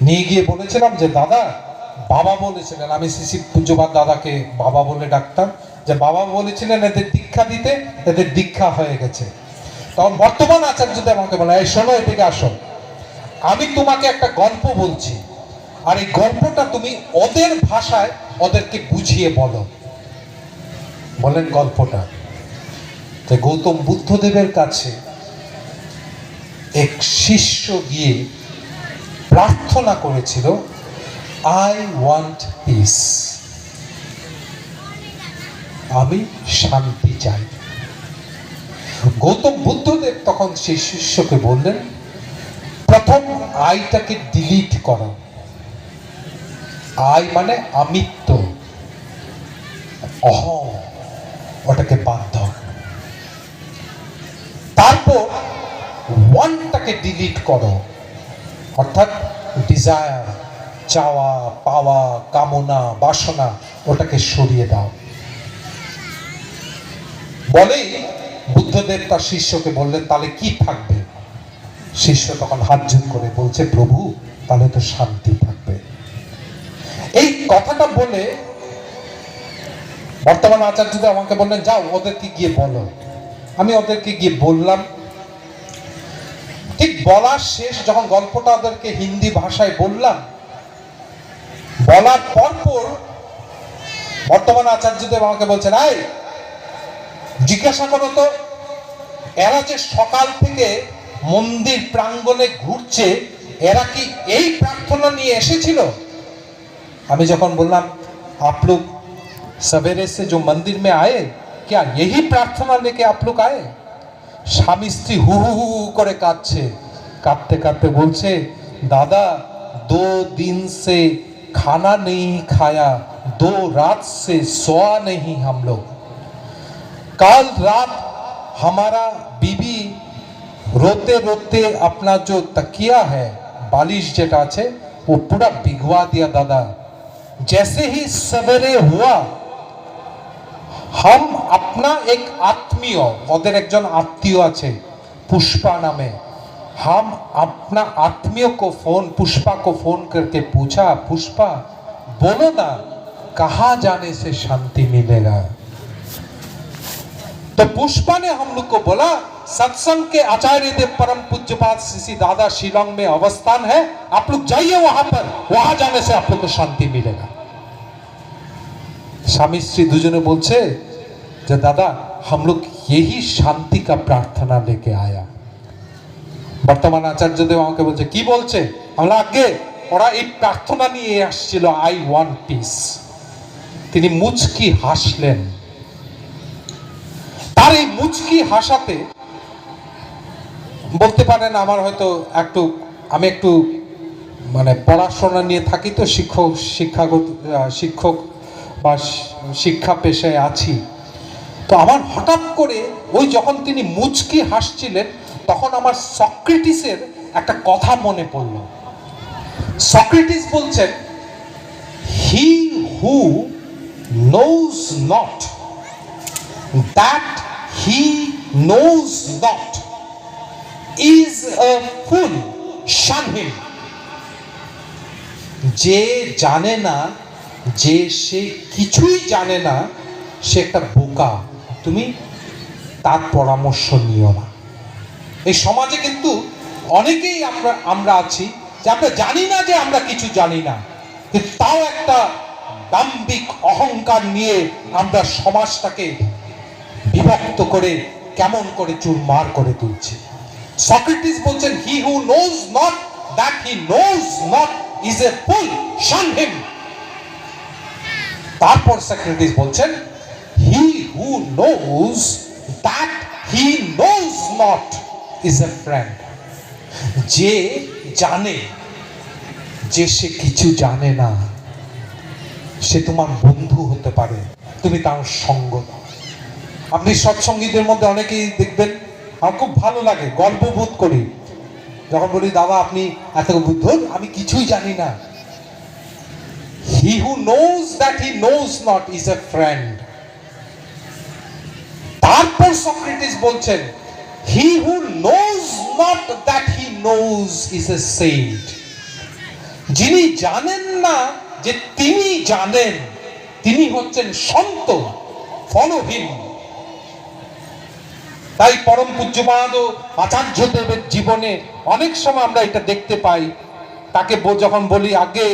নিয়ে গিয়ে বলেছিলাম যে দাদা, বাবা বলেছিলেন, আমি শ্রী পূজ্যপাদ দাদাকে বাবা বলে ডাকতাম, যে বাবা বলেছিলেন এদের দীক্ষা দিতে, এদের দীক্ষা হয়ে গেছে। তখন বর্তমান আচার্যদেব আমাকে বলে, এই শোনো, এদিকে আসো, আমি তোমাকে একটা গল্প বলছি, আর এই গল্পটা তুমি ওদের ভাষায় ওদেরকে বুঝিয়ে বলো। বলেন গল্পটা। যে গৌতম বুদ্ধদেবের কাছে এক শিষ্য গিয়ে প্রার্থনা করেছিল, আই ওয়ান্ট পিস, আমি শান্তি চাই। গৌতম বুদ্ধদেব তখন সেই শিষ্যকে বললেন, প্রথম আইটাকে ডিলিট করো। আই মানে আমিত্ব, অহং, ওটাকে বাদ দাও। তারপর ওয়ানটাকে ডিলিট করো, অর্থাৎ ডিজায়ার, চাওয়া পাওয়া, কামনা বাসনা, ওটাকে সরিয়ে দাও। বলেই বুদ্ধদেব তার শিষ্যকে বললেন, তাহলে কি থাকবে? শিষ্য তখন হাত জোড় করে বলছে, প্রভু, তাহলে তো শান্তি থাকবে। এই কথাটা বলে বর্তমান আচার্যদেব আমাকে বললেন, যাও ওদেরকে গিয়ে বলো। আমি ওদেরকে গিয়ে বললাম। ঠিক বলার শেষ যখন গল্পটা ওদেরকে হিন্দি ভাষায় বললাম, বলার পর বর্তমান আচার্যদেব আমাকে বলছেন, এই জিজ্ঞাসা করো তো, এরা যে সকাল থেকে মন্দির প্রাঙ্গণে ঘুরছে, এরা কি এই প্রার্থনা নিয়ে এসেছিল? আমি যখন বললাম, आप लोग सवेरे से जो मंदिर में आए, क्या यही प्रार्थना लेके आप लोग आए? স্বামী স্ত্রী হু হু হু করে কাঁদছে, কাঁদতে কাঁদতে বলছে, দাদা 2 दिन से खाना नहीं खाया, 2 रात से सोया नहीं हम लोग। कल रात हमारा बीबी रोते रोते अपना जो तकिया है, बालिश जेटा আছে, वो पूरा भिगवा दिया दादा। जैसे ही सवेरे हुआ, हम अपना एक आत्मीय, ওদের একজন আত্মীয় আছে पुष्पा नामे, हम अपना आत्मीय को फोन, पुष्पा को फोन करके पूछा, पुष्पा बोलो ना, कहाँ जाने से शांति मिलेगा? तो पुष्पा ने हम लोग को बोला, सत्संग के आचार्य देव परम पूज्यपाद श्री दादा शिलोंग में अवस्थान है, आप लोग जाइए वहां पर, वहां जाने से आप लोग को शांति मिलेगा। स्वामी श्री दुजने बोलছে যে दादा, हम लोग यही शांति का प्रार्थना लेके आया। বর্তমান আচার্যদেব আমাকে বলছে, কি বলছে? আমরা আগে ওরা এই প্রার্থনা নিয়ে আসছিল, আই ওয়ান্ট পিস। তিনি মুচকি হাসলেন। তার এই মুচকি হাসাতে বলতে পারেন, আমার হয়তো আমি একটু মানে পড়াশোনা নিয়ে থাকি, তো শিক্ষক বা শিক্ষা পেশায় আছি, তো আমার হঠাৎ করে ওই যখন তিনি মুচকি হাসছিলেন, তখন আমার সক্রেটিসের একটা কথা মনে পড়ল। সক্রেটিস বলছেন, he who knows not that he knows not is a fool, shun him. যে জানে না যে সে কিছুই জানে না, সে একটা বোকা, তুমি তার পরামর্শ নিও না। এই সমাজে কিন্তু অনেকেই আমরা আছি যে আমরা জানি না যে আমরা কিছু জানি না, কিন্তু তাও একটা দাম্ভিক অহংকার নিয়ে আমরা সমাজটাকে বিভক্ত করে কেমন করে চুরমার করে তুলছি। সক্রেটিস বলছেন, he who knows not that he knows not is a fool, shun him. তারপর সক্রেটিস বলছেন, he who knows that he knows not is a friend. যে জানে যে সে কিছু জানে না, সে তোমার বন্ধু হতে পারে, তুমি তার সঙ্গ দাও। আপনি সৎসঙ্গীদের মধ্যে অনেকেই দেখবেন, আমার খুব ভালো লাগে, গর্ববোধ করি যখন বলি, দাদা আপনি এত বুদ্ধ, আমি কিছুই জানি না। He who knows that he knows not is a friend. তারপর সক্রেটিস বলছেন, he who knows not that he knows is a saint. যিনি জানেন না যে তিনি জানেন, তিনি হচ্ছেন সন্ত, ফলো হিম। তাই পরম পূজ্যপাদ আচার্যদেবের জীবনে অনেক সময় আমরা এটা দেখতে পাই, তাকে যখন বলি আগে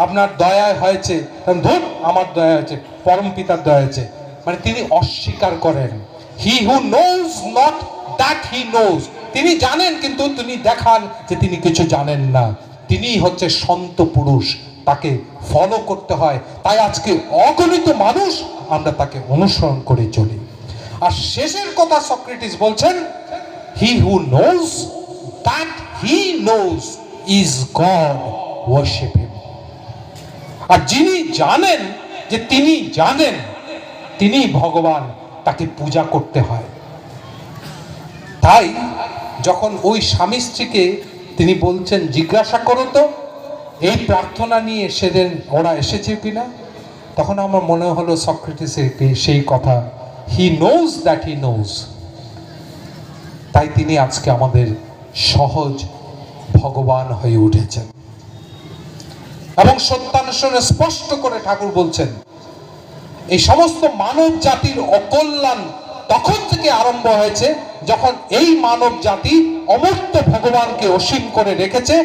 আপনার দয়া হয়েছে, তখন ধর আমার দয়া হয়েছে, পরম পিতার দয়া হয়েছে, মানে তিনি অস্বীকার করেন। He who knows not that he knows, তিনি জানেন কিন্তু তিনি দেখান যে তিনি কিছু জানেন না। তিনি হচ্ছে সন্ত পুরুষ, তাকে ফলো করতে হয়। তাই আজকে অগণিত মানুষ আমরা তাকে অনুসরণ করে চলি। আর শেষের কথা সক্রেটিস বলছেন, he who knows that he knows is God, worship him. আর যিনি জানেন যে তিনি জানেন, তিনি ভগবান, তাকে পূজা করতে হয়। তাই যখন ওই স্বামী স্ত্রীকে তিনি বলছেন জিজ্ঞাসা করো তো এই প্রার্থনা নিয়ে সেদিন ওরা এসেছে কিনা, তখন আমার মনে হলো সক্রেটিসের সেই কথা, he knows that he nose. তাই তিনি আজকে আমাদের সহজ ভগবান হয়ে উঠেছেন। এবং সত্যানুসরণে স্পষ্ট করে ঠাকুর বলছেন, এই সমস্ত মানব জাতির অকল্যাণ তখন থেকে আরম্ভ হয়েছে যখন এই মানব জাতি অমূর্ত ভগবানকে অসীম করে রেখেছে,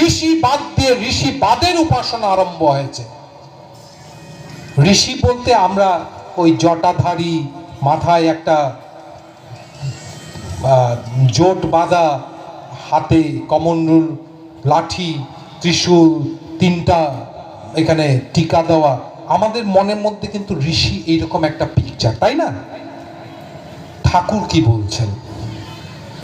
ঋষি বাদ দিয়ে ঋষিবাদের উপাসনা আরম্ভ হয়েছে। ঋষি বলতে আমরা ওই জটাধারী, মাথায় একটা জোট বাঁধা, হাতে কমণ্ডল, লাঠি, ত্রিশূল, তিনটা এখানে টিকা দেওয়া, আমাদের মনের মধ্যে কিন্তু ঋষি এইরকম একটা পিকচার, তাই না? ঠাকুর কি বলছেন?